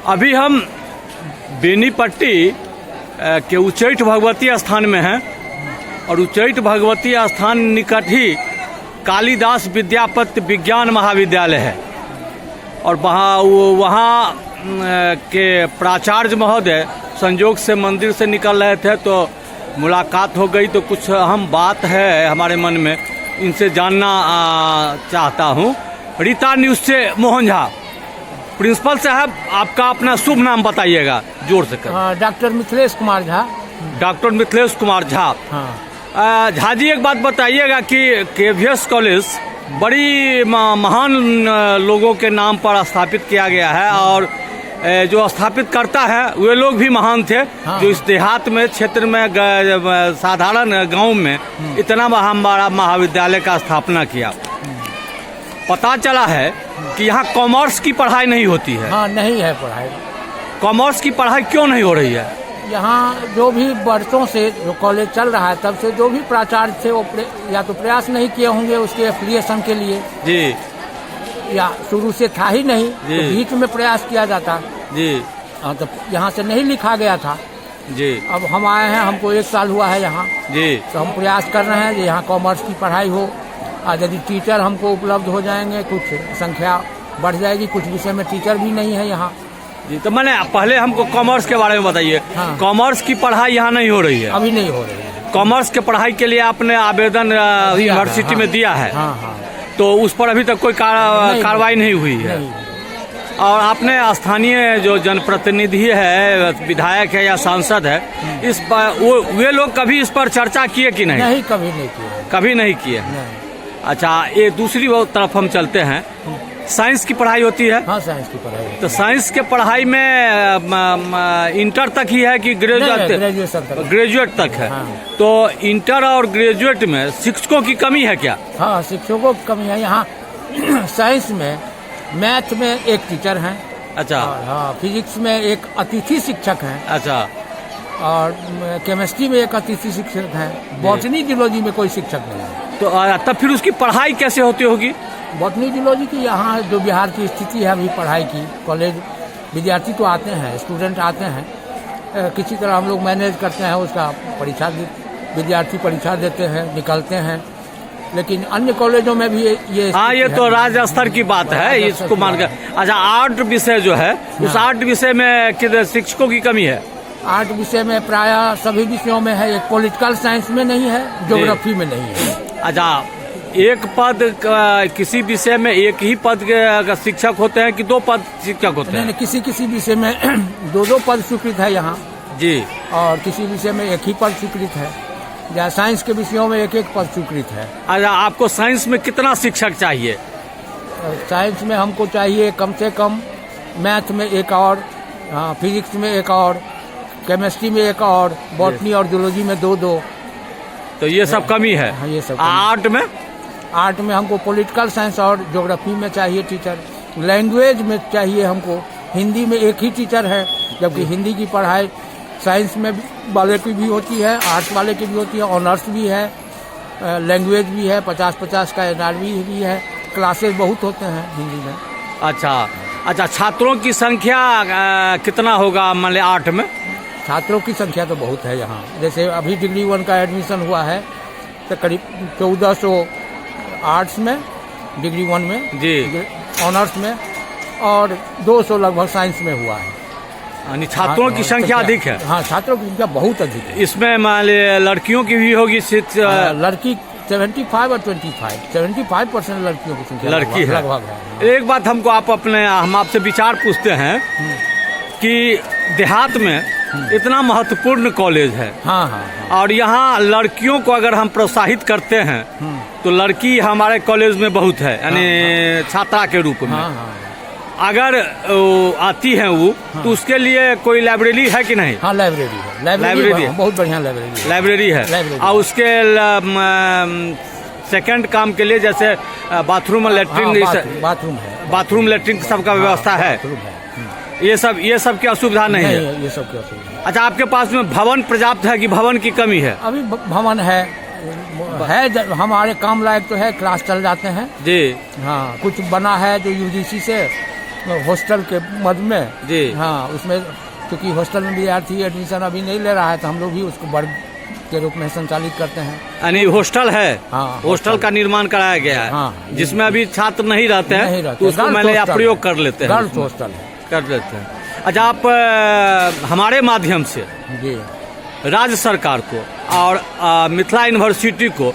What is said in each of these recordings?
अभी हम बेनीपट्टी के उच्चैठ भगवती स्थान में हैं और उच्चैठ भगवती स्थान निकट ही कालिदास विद्यापति विज्ञान महाविद्यालय है और वहाँ के प्राचार्य महोदय संयोग से मंदिर से निकल रहे थे तो मुलाकात हो गई। तो कुछ अहम बात है हमारे मन में, इनसे जानना चाहता हूँ। रीता न्यूज़ से मोहन झा। प्रिंसिपल साहब, आपका अपना शुभ नाम बताइएगा जोर से कर। डॉक्टर मिथिलेश कुमार झा। डॉक्टर मिथिलेश कुमार झा। झा जी, एक बात बताइएगा कि केवीएस कॉलेज बड़ी महान लोगों के नाम पर स्थापित किया गया है और जो स्थापित करता है वे लोग भी महान थे। जो इस देहात में क्षेत्र में साधारण गांव में इतना बड़ा महाविद्यालय का स्थापना किया। पता चला है कि यहाँ कॉमर्स की पढ़ाई नहीं होती है। हाँ, नहीं है पढ़ाई। कॉमर्स की पढ़ाई क्यों नहीं हो रही है? यहाँ जो भी वर्षों से जो कॉलेज चल रहा है तब से जो भी प्राचार्य थे वो या तो प्रयास नहीं किए होंगे उसके एफिलिएशन के लिए जी, या शुरू से था ही नहीं तो बीच में प्रयास किया जाता जी। तो यहाँ से नहीं लिखा गया था जी। अब हम आए हैं, हमको 1 साल हुआ है यहाँ जी, तो हम प्रयास कर रहे हैं कि यहाँ कॉमर्स की पढ़ाई हो। आज यदि टीचर हमको उपलब्ध हो जाएंगे, कुछ संख्या बढ़ जाएगी। कुछ विषय में टीचर भी नहीं है यहाँ जी। तो मैंने पहले हमको कॉमर्स के बारे में बताइए। कॉमर्स की पढ़ाई यहाँ नहीं हो रही है? अभी नहीं हो रही है। कॉमर्स के पढ़ाई के लिए आपने आवेदन यूनिवर्सिटी में दिया है? तो उस पर अभी तक कोई कार्रवाई नहीं हुई है? और आपने स्थानीय जो जनप्रतिनिधि है, विधायक है या सांसद है, इस पर वे लोग कभी इस पर चर्चा किए कि नहीं? नहीं, कभी नहीं किए। कभी नहीं किए। अच्छा, ये दूसरी तरफ हम चलते हैं। साइंस की पढ़ाई होती है? हाँ, साइंस की पढ़ाई। तो साइंस के पढ़ाई में इंटर तक ही है कि ग्रेजुएट तक है? तो इंटर और ग्रेजुएट में शिक्षकों की कमी है क्या? हाँ, शिक्षकों की कमी है यहाँ। साइंस में, मैथ में एक टीचर हैं। अच्छा। हाँ, फिजिक्स में एक अतिथि शिक्षक हैं। अच्छा। और केमिस्ट्री में एक अतिथि शिक्षक हैं। बॉटनी जियोलॉजी में कोई शिक्षक नहीं है। तो तब फिर उसकी पढ़ाई कैसे होती होगी? बॉटनी जियोलॉजी की यहाँ जो बिहार की स्थिति है अभी पढ़ाई की, कॉलेज विद्यार्थी तो आते हैं, स्टूडेंट आते हैं, किसी तरह हम लोग मैनेज करते हैं उसका। परीक्षा विद्यार्थी परीक्षा देते हैं, निकलते हैं। लेकिन अन्य कॉलेजों में भी ये हाँ, ये तो राज्य स्तर की बात है, इसको मान कर। अच्छा, आर्ट विषय जो है, उस आर्ट विषय में शिक्षकों की कमी है? आर्ट विषय में प्रायः सभी विषयों में है। एक पॉलिटिकल साइंस में नहीं है, ज्योग्राफी में नहीं है। अच्छा, एक पद किसी विषय में एक ही पद के शिक्षक होते हैं कि 2 पद शिक्षक होते हैं? नहीं, किसी विषय में 2 पद स्वीकृत है यहाँ जी, और किसी विषय में एक ही पद स्वीकृत है। या साइंस के विषयों में 1 पद स्वीकृत है। अच्छा, आपको साइंस में कितना शिक्षक चाहिए? साइंस में हमको चाहिए कम से कम मैथ में 1 और, फिजिक्स में 1 और, केमिस्ट्री में 1 और, बॉटनी और जूलॉजी में 2-2। तो ये सब कमी है। हाँ, ये सब। आर्ट में हमको पॉलिटिकल साइंस और ज्योग्राफी में चाहिए टीचर। लैंग्वेज में चाहिए हमको, हिंदी में 1 ही टीचर है, जबकि हिंदी की पढ़ाई साइंस में वाले की भी होती है, आर्ट्स वाले की भी होती है, ऑनर्स भी है, लैंग्वेज भी है, 50-50 का एनआरवी भी है। क्लासेस बहुत होते हैं हिंदी में। अच्छा, छात्रों की संख्या कितना होगा मान लिया आर्ट में? छात्रों की संख्या तो बहुत है यहाँ। जैसे अभी डिग्री 1 का एडमिशन हुआ है तो करीब 1400 आर्ट्स में, डिग्री 1 में जी, ऑनर्स में, और 200 लगभग साइंस में हुआ है। छात्रों की संख्या अधिक है? हाँ, छात्रों की संख्या बहुत अधिक है। इसमें मान लिया लड़कियों की भी होगी? लड़की 75 और 25, 75% लड़कियों की संख्या लड़की है लगभग। एक बात हम आपसे विचार पूछते हैं कि देहात में इतना महत्वपूर्ण कॉलेज है। हाँ। और यहाँ लड़कियों को अगर हम प्रोत्साहित करते हैं तो लड़की हमारे कॉलेज में बहुत है, यानी छात्रा के रूप में। अगर आती हैं वो तो उसके लिए कोई लाइब्रेरी है कि नहीं? हाँ, लाइब्रेरी है। लाइब्रेरी है, बहुत बढ़िया लाइब्रेरी है। और उसके सेकंड काम के लिए जैसे बाथरूम, लेटरिन, बाथरूम लेटरिन सबका व्यवस्था है? ये सब की असुविधा नहीं है? ये सब की असुविधा। अच्छा, आपके पास में भवन पर्याप्त है कि भवन की कमी है? अभी भवन है, हमारे काम लायक तो है, क्लास चल जाते हैं जी। हाँ, कुछ बना है जो यूजीसी से हॉस्टल के मद में जी। हाँ, उसमें क्योंकि हॉस्टल में विद्यार्थी एडमिशन अभी नहीं ले रहा है तो हम लोग भी उसको वर्ग के रूप में संचालित करते हैं। यानी हॉस्टल है, हाँ, हॉस्टल का निर्माण कराया गया है, हाँ, जिसमें अभी छात्र नहीं रहते नहीं हैं रहते, तो उसको गर्ल्स मैंने हॉस्टल प्रयोग है। कर लेते हैं, गर्ल्स हॉस्टल है। कर लेते हैं। अच्छा, आप हमारे माध्यम से जी राज्य सरकार को और मिथिला यूनिवर्सिटी को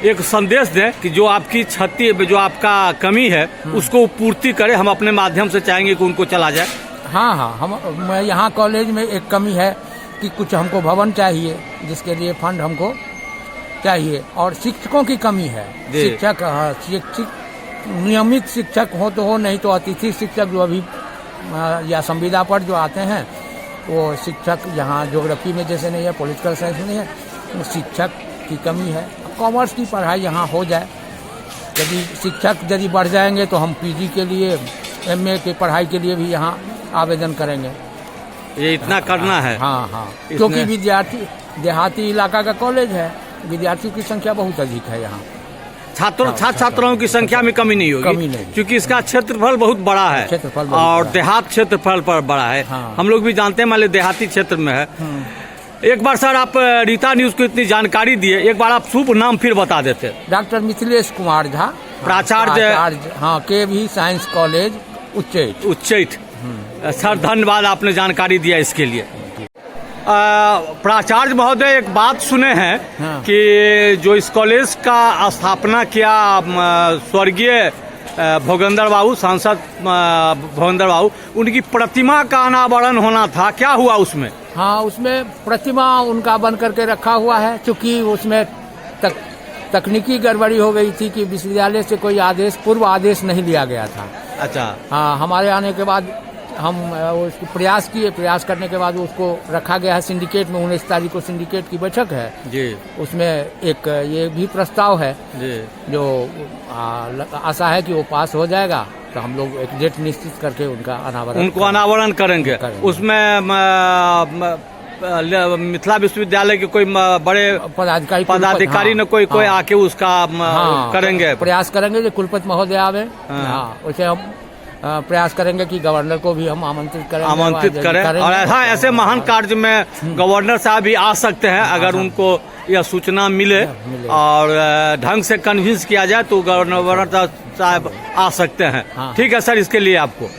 एक संदेश दें कि जो आपकी क्षति, जो आपका कमी है उसको पूर्ति करे। हम अपने माध्यम से चाहेंगे कि उनको चला जाए। हाँ हाँ, मैं यहाँ कॉलेज में एक कमी है कि कुछ हमको भवन चाहिए, जिसके लिए फंड हमको चाहिए, और शिक्षकों की कमी है। जी। शिक्षक, हाँ, शिक्षक नियमित शिक्षक हो तो हो, नहीं तो अतिथि शिक्षक जो अभी या संविदा पर जो आते हैं वो शिक्षक यहाँ ज्योग्राफी में जैसे नहीं है, पॉलिटिकल साइंस में नहीं है, तो शिक्षक की कमी है। कॉमर्स की पढ़ाई यहाँ हो जाए, यदि शिक्षक यदि बढ़ जाएंगे तो हम पीजी के लिए, एमए की पढ़ाई के लिए भी यहाँ आवेदन करेंगे। ये इतना करना है। हाँ हाँ, क्योंकि विद्यार्थी, देहाती इलाका का कॉलेज है, विद्यार्थियों की संख्या बहुत अधिक है यहाँ। छात्र छात्राओं की संख्या में कमी नहीं होगी, कमी नहीं, क्योंकि इसका क्षेत्रफल बहुत बड़ा है, क्षेत्रफल बहुत और बड़ा है। देहात क्षेत्रफल पर बड़ा है। हाँ। हम लोग भी जानते हैं, मान लीजिए देहाती क्षेत्र में है। एक बार सर आप रीता न्यूज को इतनी जानकारी दिए, एक बार आप शुभ नाम फिर बता देते। डॉक्टर मिथिलेश कुमार झा, प्राचार्य, हाँ, KV science college Uchchaith. Uchchaith. Sir धन्यवाद, आपने जानकारी दिया इसके लिए। प्राचार्य महोदय, एक बात सुने हैं हाँ। कि जो इस कॉलेज का स्थापना किया स्वर्गीय भोगेंद्र बाबू, सांसद भोगेंद्र बाबू, उनकी प्रतिमा का अनावरण होना था, क्या हुआ उसमें? हाँ, उसमें प्रतिमा उनका बन करके रखा हुआ है, चूँकि उसमें तकनीकी गड़बड़ी हो गई थी कि विश्वविद्यालय से कोई आदेश, पूर्व आदेश नहीं लिया गया था। अच्छा। हाँ, हमारे आने के बाद हम उसको प्रयास किए, प्रयास करने के बाद उसको रखा गया है सिंडिकेट में। 19 तारीख को सिंडिकेट की बैठक है जी, उसमें एक ये भी प्रस्ताव है जी, जो आशा है कि वो पास हो जाएगा, तो हम लोग एक डेट निश्चित करके उनका अनावरण करेंगे। उसमें मिथिला विश्वविद्यालय के कोई बड़े पदाधिकारी ने कोई आके उसका करेंगे, प्रयास करेंगे जो कुलपति महोदय आवे। हाँ, वैसे हम प्रयास करेंगे कि गवर्नर को भी हम आमंत्रित करें, और ऐसे महान कार्य में गवर्नर साहब भी आ सकते हैं। अगर उनको यह सूचना मिले और ढंग से कन्विंस किया जाए तो गवर्नर साहब आ सकते हैं। ठीक है सर, इसके लिए आपको